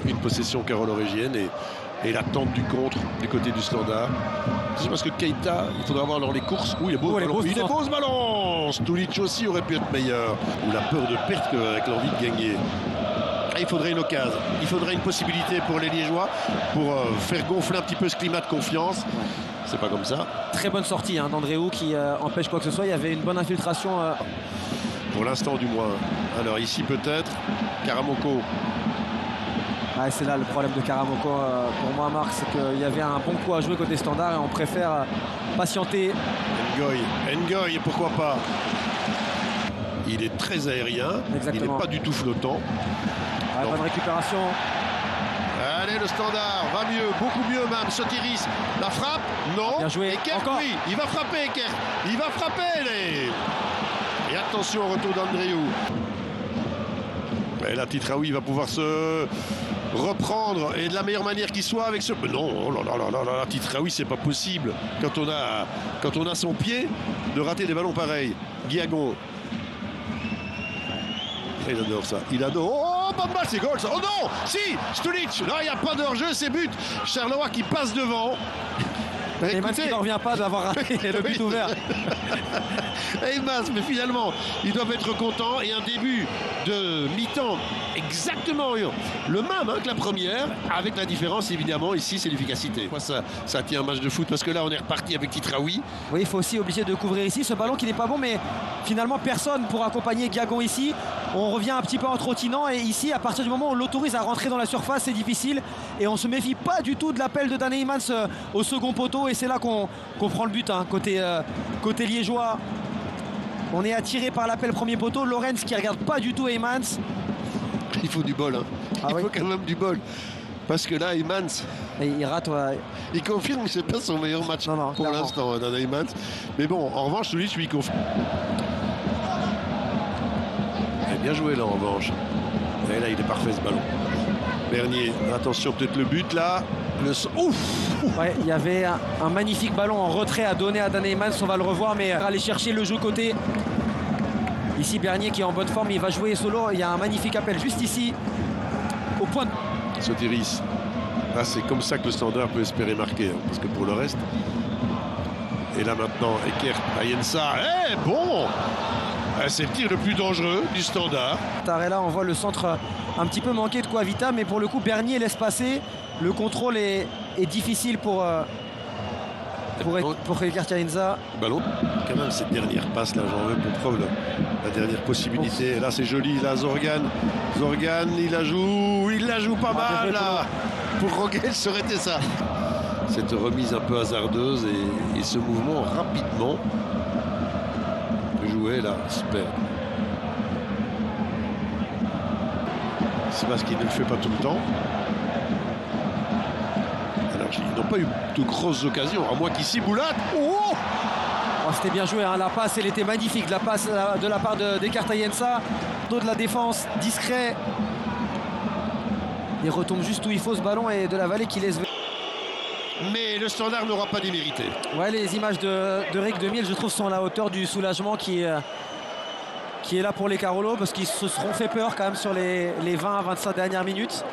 Une possession carolo-régienne et l'attente du contre du côté du Standard. C'est parce que Keita, il faudra voir dans les courses. Il est beau, il est beau ce ballon. Stulic aussi aurait pu être meilleur. Ou la peur de perte avec l'envie de gagner. Il faudrait une occasion, il faudrait une possibilité pour les Liégeois pour faire gonfler un petit peu ce climat de confiance. C'est pas comme ça. Très bonne sortie d'Andréou qui empêche quoi que ce soit. Il y avait une bonne infiltration. Pour l'instant du moins. Alors ici peut-être, Karamoko. C'est là le problème de Karamoko pour moi, Marc, c'est qu'il y avait un bon coup à jouer côté Standard et on préfère patienter. Ngoy, pourquoi pas. Il est très aérien. Exactement. Il n'est pas du tout flottant. Bonne récupération. Allez, le Standard va mieux, beaucoup mieux même. Sotiris, la frappe, non. Bien joué. Ekert, encore. Oui, il va frapper, Ekert. Il va frapper. Et attention au retour d'Andréou. Et là, Titraoui va pouvoir se reprendre et de la meilleure manière qui soit avec ce... Non, oh là là là là, Titraoui, c'est pas possible. Quand on a son pied, de rater des ballons pareils. Guiagon. Il adore ça. Il adore. Oh, pas mal, c'est goal ça. Oh non, si, Stulic. Là, il n'y a pas de hors-jeu, c'est but. Charleroi qui passe devant. Eymans qui n'en revient pas d'avoir raté le but ouvert. Eymans, mais finalement, ils doivent être contents. Et un début de mi-temps exactement le même que la première, avec la différence évidemment ici, c'est l'efficacité. Ça tient un match de foot parce que là, on est reparti avec Titraoui. Oui, il faut aussi obliger de couvrir ici ce ballon qui n'est pas bon, mais finalement personne pour accompagner Guiagon ici. On revient un petit peu en trottinant et ici, à partir du moment où on l'autorise à rentrer dans la surface, c'est difficile et on se méfie pas du tout de l'appel de Dan Eymans au second poteau. Et c'est là qu'on prend le but côté liégeois. On est attiré par l'appel premier poteau. Lorenz qui regarde pas du tout Eymans. Il faut du bol. Il faut quand même du bol. Parce que là, Eymans, il rate. Il confirme que c'est pas son meilleur match pour l'instant, Dan Eymans. Mais bon, en revanche, celui lui confirme. Bien joué là en revanche. Et là, il est parfait ce ballon. Bernier, attention, peut-être le but là. Ouf. Ouais, il y avait un magnifique ballon en retrait à donner à Dan Eymans, on va le revoir, mais aller chercher le jeu côté. Ici Bernier qui est en bonne forme, il va jouer solo. Il y a un magnifique appel juste ici au point de... Sotiris. Là, c'est comme ça que le Standard peut espérer marquer, parce que pour le reste. Et là maintenant, Ekert, Ayensa. Bon. C'est le tir le plus dangereux du Standard. Là, on voit le centre un petit peu manqué de Coavita, mais pour le coup, Bernier laisse passer. Le contrôle est difficile pour Ekert Ayensa. Ballon. Quand même, cette dernière passe, là, j'en veux pour preuve la dernière possibilité. Et là, c'est joli. Là, Zorgan, il la joue pas mal, là. Pour Rogel, ça aurait été ça. Cette remise un peu hasardeuse et ce mouvement rapidement. Joué là, super. C'est parce qu'il ne le fait pas tout le temps. Alors, ils n'ont pas eu de grosses occasions, à moins qu'ici, Boulat. Oh, c'était bien joué, la passe, elle était magnifique. La passe de la part d'Ekert Ayensa. Dos de la défense, discret. Il retombe juste où il faut ce ballon et de la Vallée qui laisse... Mais le Standard n'aura pas démérité. Ouais, les images de Rick 2000, je trouve, sont à la hauteur du soulagement qui est là pour les Carolos, parce qu'ils se seront fait peur quand même sur les 20 à 25 dernières minutes.